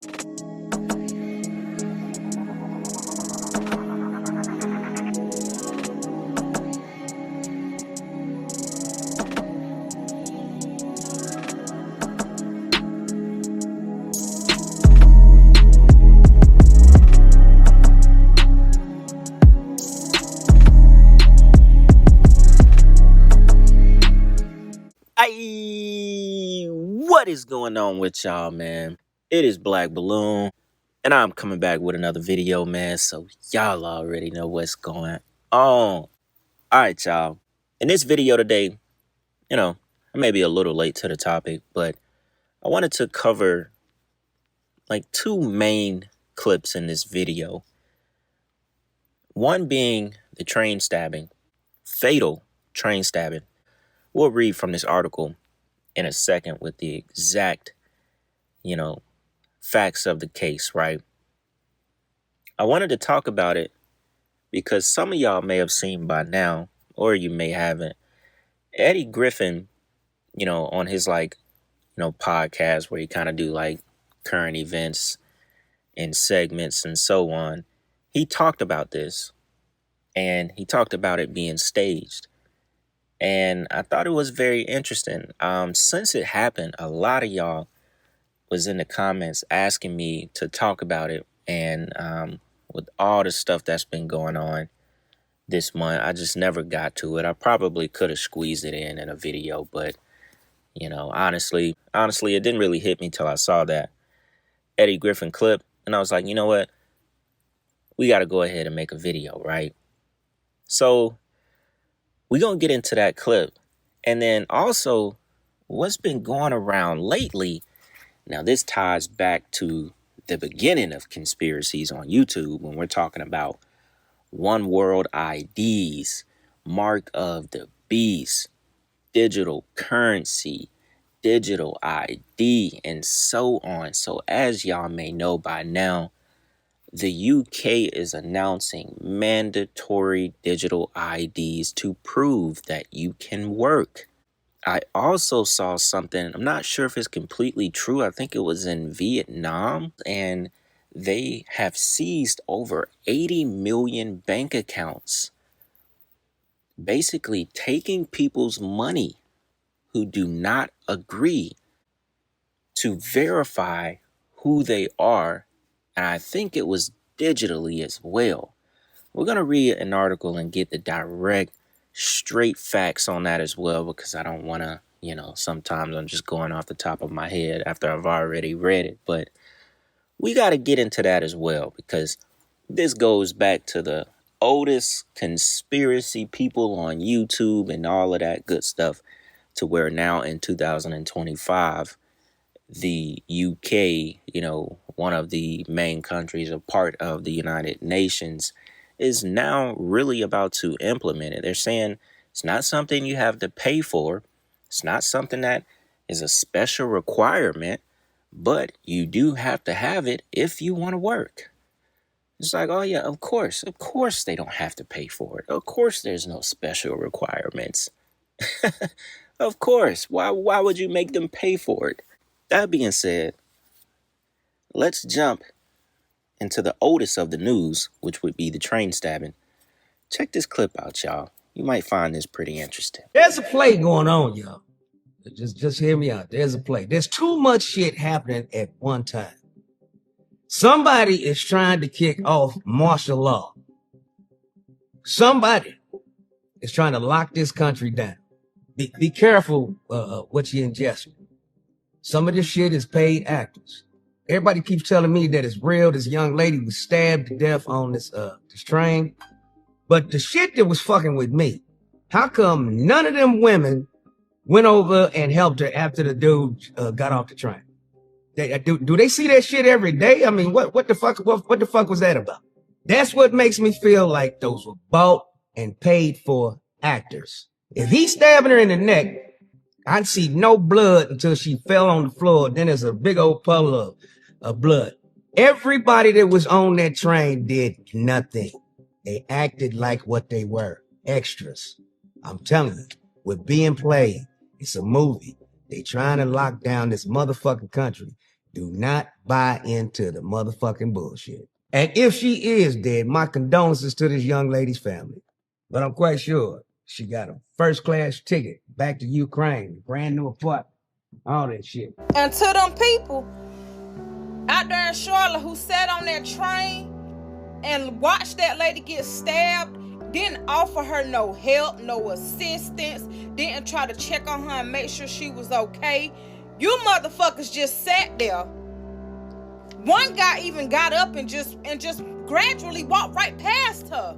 What is going on with y'all, man? It is Black Balloon, and I'm coming back with another video, man. So y'all already know what's going on. All right, y'all. In this video today, I may be a little late to the topic, but I wanted to cover like two main clips in this video. One being the train stabbing, fatal train stabbing. We'll read from this article in a second with the exact, facts of the case, right? I wanted to talk about it because some of y'all may have seen by now, or you may haven't. Eddie Griffin, on his podcast where he kind of do like current events and segments and so on, he talked about this and he talked about it being staged. And I thought it was very interesting. Since it happened, a lot of y'all was in the comments asking me to talk about it. And with all the stuff that's been going on this month, I just never got to it. I probably could have squeezed it in a video, but honestly, it didn't really hit me till I saw that Eddie Griffin clip. And I was like, you know what? We got to go ahead and make a video, right? So we're going to get into that clip. And then also what's been going around lately. Now, this ties back to the beginning of Conspiracies on YouTube when we're talking about One World IDs, Mark of the Beast, digital currency, digital ID, and so on. So as y'all may know by now, the UK is announcing mandatory digital IDs to prove that you can work. I also saw something, I'm not sure if it's completely true. I think it was in Vietnam, and they have seized over 80 million bank accounts, basically taking people's money who do not agree to verify who they are. And I think it was digitally as well. We're going to read an article and get the direct, straight facts on that as well, because I don't want to, sometimes I'm just going off the top of my head after I've already read it. But we got to get into that as well, because this goes back to the oldest conspiracy people on YouTube and all of that good stuff, to where now in 2025, the UK, one of the main countries, a part of the United Nations, is now really about to implement it. They're saying it's not something you have to pay for. It's not something that is a special requirement, but you do have to have it if you want to work. It's like, oh yeah, of course they don't have to pay for it. Of course there's no special requirements. Of course. Why would you make them pay for it? That being said, let's jump into the oldest of the news, which would be the train stabbing. Check this clip out, y'all. You might find this pretty interesting. There's a play going on, y'all. Just hear me out. There's a play. There's too much shit happening at one time. Somebody is trying to kick off martial law. Somebody is trying to lock this country down. Be careful what you ingest. Some of this shit is paid actors. Everybody keeps telling me that it's real. This young lady was stabbed to death on this train. But the shit that was fucking with me, how come none of them women went over and helped her after the dude got off the train? Do they see that shit every day? I mean, what the fuck was that about? That's what makes me feel like those were bought and paid for actors. If he's stabbing her in the neck, I'd see no blood until she fell on the floor. Then there's a big old puddle of blood. Everybody that was on that train did nothing. They acted like what they were, extras. I'm telling you, we're being played. It's a movie. They trying to lock down this motherfucking country. Do not buy into the motherfucking bullshit. And if she is dead, my condolences to this young lady's family. But I'm quite sure she got a first-class ticket back to Ukraine, brand new apartment, all that shit. And to them people out there in Charlotte who sat on that train and watched that lady get stabbed, didn't offer her no help, no assistance, didn't try to check on her and make sure she was okay. You motherfuckers just sat there. One guy even got up and just gradually walked right past her.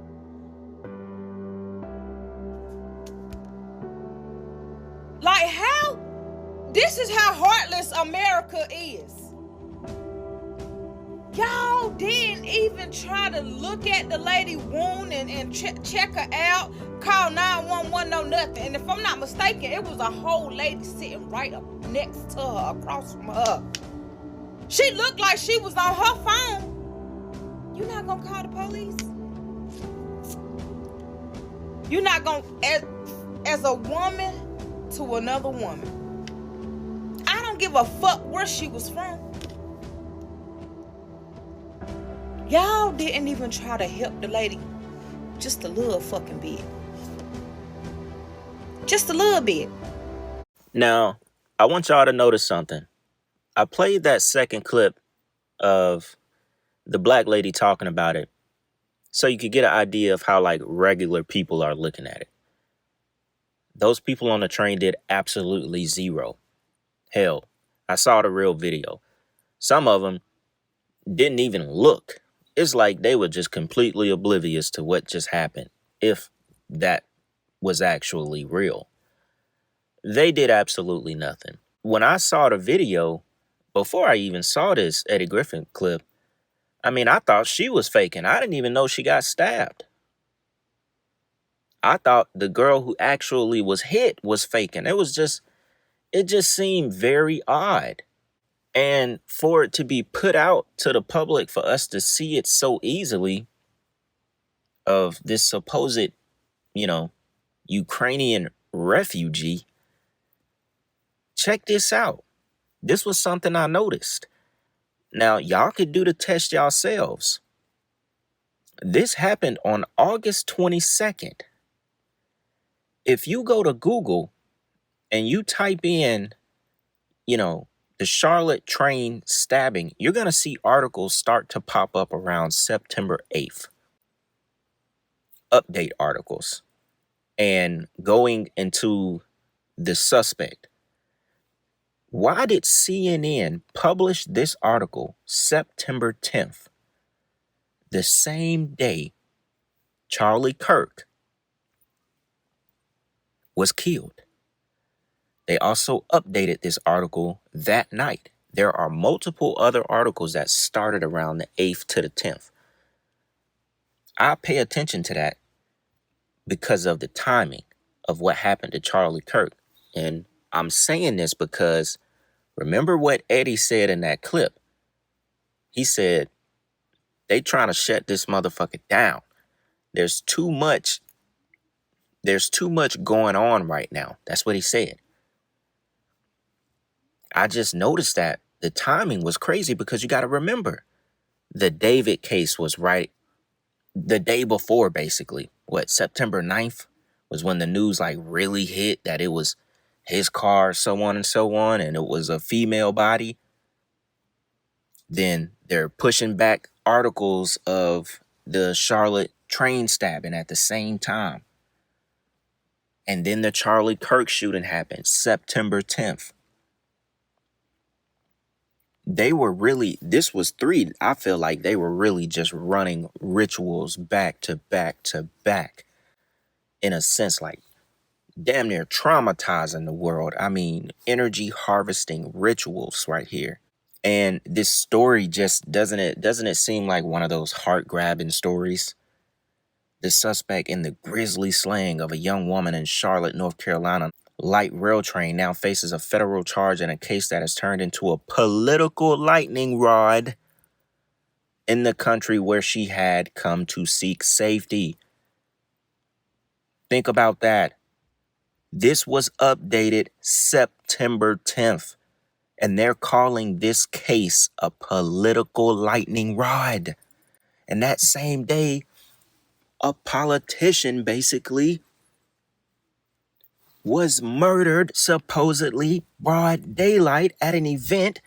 Like, how? This is how heartless America is. Y'all didn't even try to look at the lady wound and check her out, call 911, no nothing. And if I'm not mistaken, it was a whole lady sitting right up next to her, across from her. She looked like she was on her phone. You not gonna call the police? You not gonna, as a woman to another woman. I don't give a fuck where she was from. Y'all didn't even try to help the lady just a little fucking bit. Just a little bit. Now, I want y'all to notice something. I played that second clip of the black lady talking about it so you could get an idea of how like regular people are looking at it. Those people on the train did absolutely zero. Hell, I saw the real video. Some of them didn't even look. It's like they were just completely oblivious to what just happened, if that was actually real. They did absolutely nothing. When I saw the video, before I even saw this Eddie Griffin clip, I thought she was faking. I didn't even know she got stabbed. I thought the girl who actually was hit was faking. It just seemed very odd. And for it to be put out to the public, for us to see it so easily, of this supposed, Ukrainian refugee, check this out. This was something I noticed. Now, y'all could do the test yourselves. This happened on August 22nd. If you go to Google and you type in, the Charlotte train stabbing, you're going to see articles start to pop up around September 8th. Update articles. And going into the suspect. Why did CNN publish this article September 10th? The same day Charlie Kirk was killed. They also updated this article that night. There are multiple other articles that started around the 8th to the 10th. I pay attention to that because of the timing of what happened to Charlie Kirk. And I'm saying this because remember what Eddie said in that clip. He said, they trying to shut this motherfucker down. There's too much going on right now. That's what he said. I just noticed that the timing was crazy because you got to remember the David case was right the day before, basically. September 9th was when the news like really hit that it was his car, so on and so on, and it was a female body. Then they're pushing back articles of the Charlotte train stabbing at the same time. And then the Charlie Kirk shooting happened September 10th. This was three. I feel like they were really just running rituals back to back to back. In a sense, like damn near traumatizing the world. Energy harvesting rituals right here. And this story just doesn't it seem like one of those heart-grabbing stories? The suspect in the grisly slaying of a young woman in Charlotte, North Carolina, light rail train now faces a federal charge in a case that has turned into a political lightning rod in the country where she had come to seek safety. Think about that. This was updated September 10th. And they're calling this case a political lightning rod. And that same day, a politician basically was murdered, supposedly broad daylight, at an event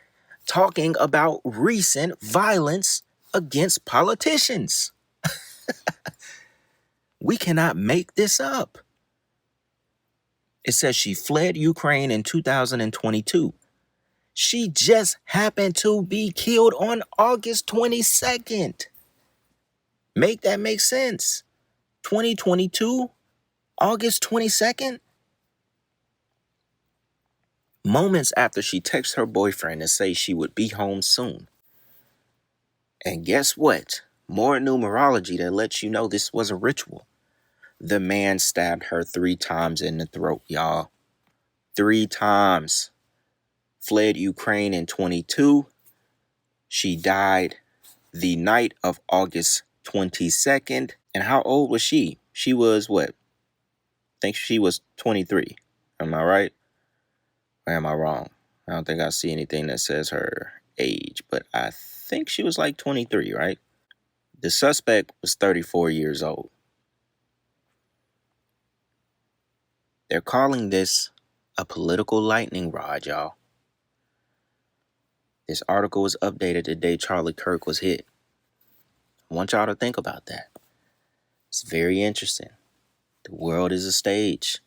talking about recent violence against politicians. We cannot make this up. It says she fled Ukraine in 2022. She just happened to be killed on August 22nd. Make that make sense? 2022, August 22nd? Moments after she texted her boyfriend to say she would be home soon. And guess what? More numerology that lets you know this was a ritual. The man stabbed her 3 times in the throat, y'all. 3 times. Fled Ukraine in 22. She died the night of August 22nd. And how old was she? She was what? I think she was 23. Am I right? Or am I wrong? I don't think I see anything that says her age, but I think she was like 23, right? The suspect was 34 years old. They're calling this a political lightning rod, y'all. This article was updated the day Charlie Kirk was hit. I want y'all to think about that. It's very interesting. The world is a stage.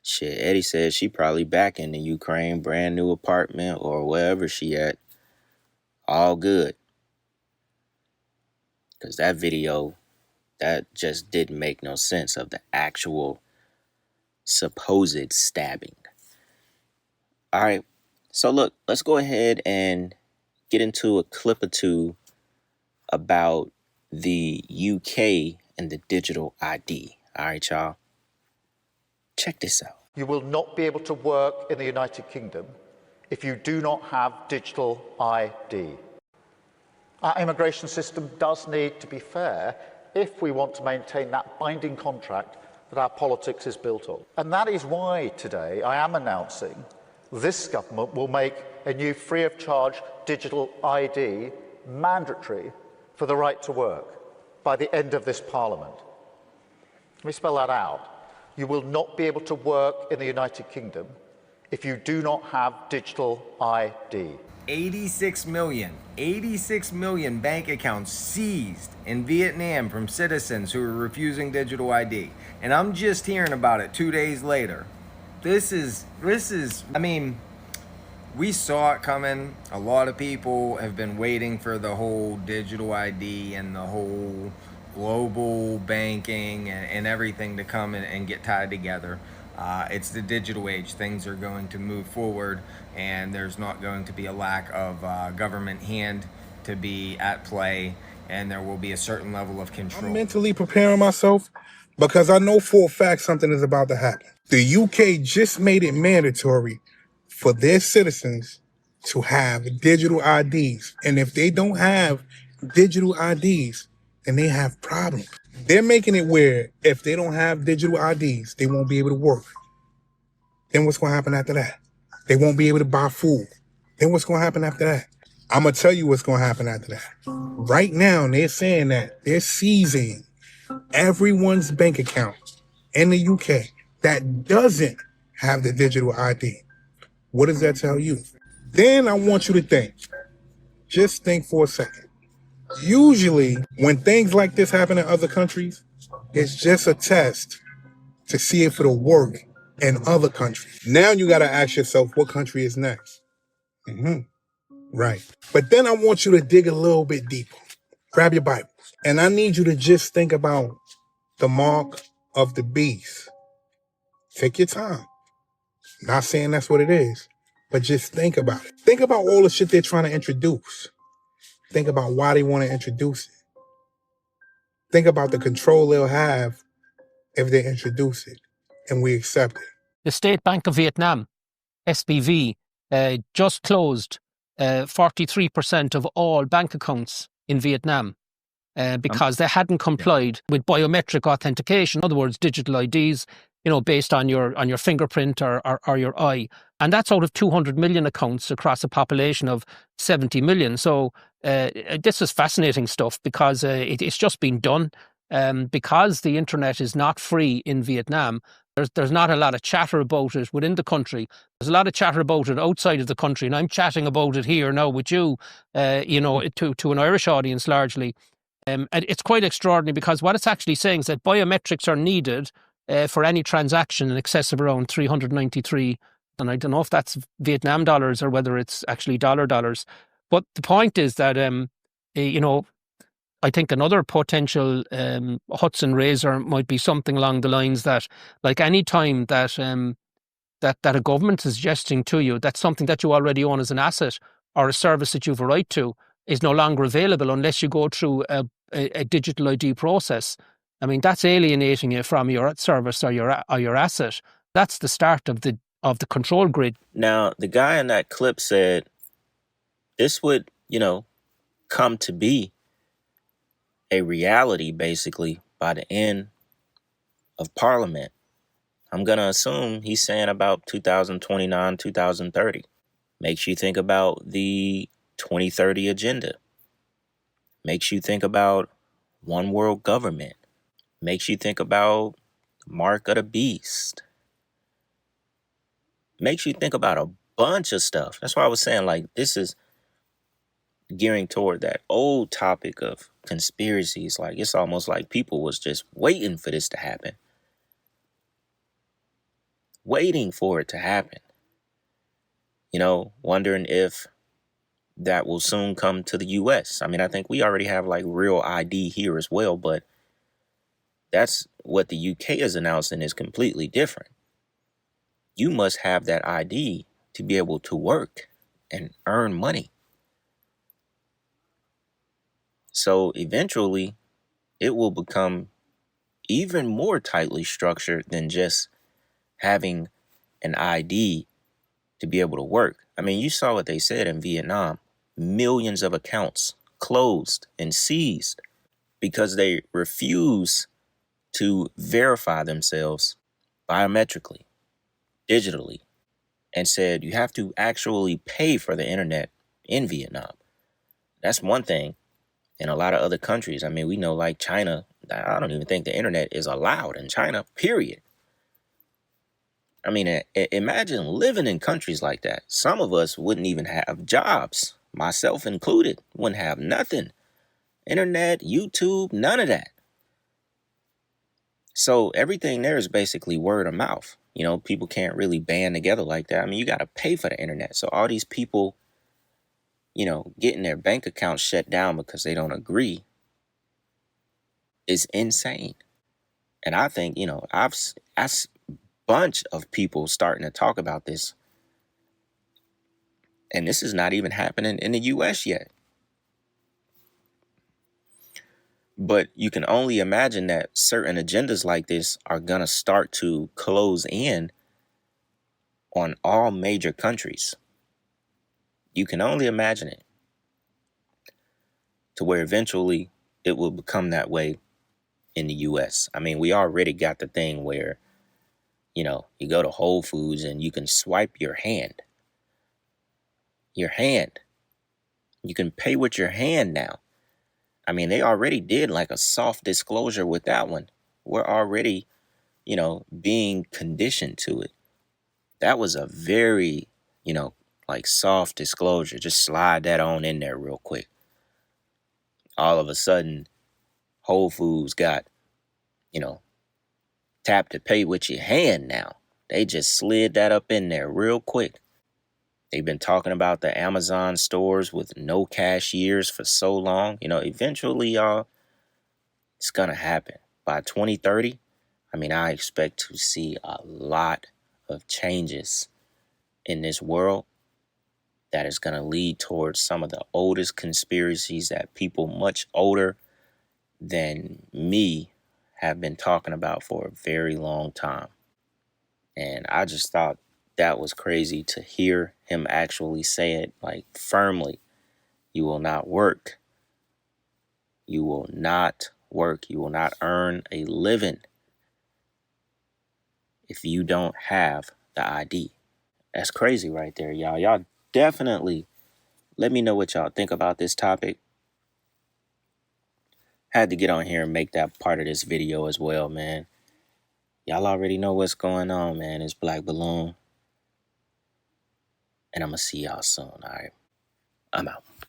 Shit, Eddie says she probably back in the Ukraine, brand new apartment or wherever she at. All good. Because that video, that just didn't make no sense of the actual supposed stabbing. All right. So look, let's go ahead and get into a clip or two about the UK and the digital ID. All right, y'all. Check this out. You will not be able to work in the United Kingdom if you do not have digital ID. Our immigration system does need to be fair if we want to maintain that binding contract that our politics is built on. And that is why today I am announcing this government will make a new free of charge digital ID mandatory for the right to work by the end of this Parliament. Let me spell that out. You will not be able to work in the United Kingdom if you do not have digital ID. 86 million bank accounts seized in Vietnam from citizens who are refusing digital ID. And I'm just hearing about it 2 days later. This is, I mean, we saw it coming. A lot of people have been waiting for the whole digital ID and the whole global banking and everything to come and get tied together. It's the digital age. Things are going to move forward, and there's not going to be a lack of government hand to be at play, and there will be a certain level of control. I'm mentally preparing myself because I know for a fact something is about to happen. The UK just made it mandatory for their citizens to have digital IDs. And if they don't have digital IDs, then they have problems. They're making it where if they don't have digital IDs, they won't be able to work. Then what's going to happen after that? They won't be able to buy food. Then what's going to happen after that? I'm going to tell you what's going to happen after that. Right now, they're saying that they're seizing everyone's bank account in the UK that doesn't have the digital ID. What does that tell you? Then I want you to think. Just think for a second. Usually, when things like this happen in other countries, it's just a test to see if it'll work in other countries. Now you got to ask yourself, what country is next? Right. But then I want you to dig a little bit deeper. Grab your Bibles. And I need you to just think about the mark of the beast. Take your time. Not saying that's what it is, but just think about it. Think about all the shit they're trying to introduce. Think about why they want to introduce it. Think about the control they'll have if they introduce it and we accept it. The State Bank of Vietnam, SBV, just closed 43% of all bank accounts in Vietnam because they hadn't complied with biometric authentication. In other words, digital IDs, based on your fingerprint or your eye. And that's out of 200 million accounts across a population of 70 million. So this is fascinating stuff because it's just been done. Because the internet is not free in Vietnam, there's not a lot of chatter about it within the country. There's a lot of chatter about it outside of the country, and I'm chatting about it here now with you, to an Irish audience largely. And it's quite extraordinary because what it's actually saying is that biometrics are needed for any transaction in excess of around 393, and I don't know if that's Vietnam dollars or whether it's actually dollars. But the point is that, I think another potential Hudson razor might be something along the lines that, like any time that that a government is suggesting to you that something that you already own as an asset or a service that you have a right to is no longer available unless you go through a digital ID process. I mean, that's alienating you from your service or your asset. That's the start of the control grid. Now, the guy in that clip said this would, come to be a reality basically by the end of Parliament. I'm going to assume he's saying about 2029, 2030. Makes you think about the 2030 agenda. Makes you think about one world government. Makes you think about mark of the beast. Makes you think about a bunch of stuff. That's why I was saying, like, this is gearing toward that old topic of conspiracies. Like, it's almost like people was just waiting for this to happen. Waiting for it to happen. Wondering if that will soon come to the US. I mean, I think we already have like real ID here as well, but that's what the UK is announcing is completely different. You must have that ID to be able to work and earn money. So eventually it will become even more tightly structured than just having an ID to be able to work. I mean, you saw what they said in Vietnam. Millions of accounts closed and seized because they refuse to verify themselves biometrically, digitally, and said you have to actually pay for the internet in Vietnam. That's one thing. In a lot of other countries, I mean, we know like China, I don't even think the internet is allowed in China, period. I mean, imagine living in countries like that. Some of us wouldn't even have jobs, myself included, wouldn't have nothing. Internet, YouTube, none of that. So everything there is basically word of mouth. People can't really band together like that. I mean, you got to pay for the internet. So all these people, getting their bank accounts shut down because they don't agree is insane. And I think, I've bunch of people starting to talk about this. And this is not even happening in the US yet. But you can only imagine that certain agendas like this are going to start to close in on all major countries. You can only imagine it. To where eventually it will become that way in the US. I mean, we already got the thing where, you go to Whole Foods and you can swipe your hand. Your hand. You can pay with your hand now. I mean, they already did like a soft disclosure with that one. We're already, being conditioned to it. That was a very, like soft disclosure. Just slide that on in there real quick. All of a sudden, Whole Foods got, tap to pay with your hand now. They just slid that up in there real quick. They've been talking about the Amazon stores with no cashiers for so long. Eventually, y'all, it's going to happen. By 2030, I mean, I expect to see a lot of changes in this world that is going to lead towards some of the oldest conspiracies that people much older than me have been talking about for a very long time. And I just thought that was crazy to hear him actually say it like firmly. You will not work. You will not work. You will not earn a living if you don't have the ID. That's crazy right there, y'all. Y'all definitely let me know what y'all think about this topic. Had to get on here and make that part of this video as well, man. Y'all already know what's going on, man. It's Black Balloon. And I'm going to see y'all soon, all right? I'm out.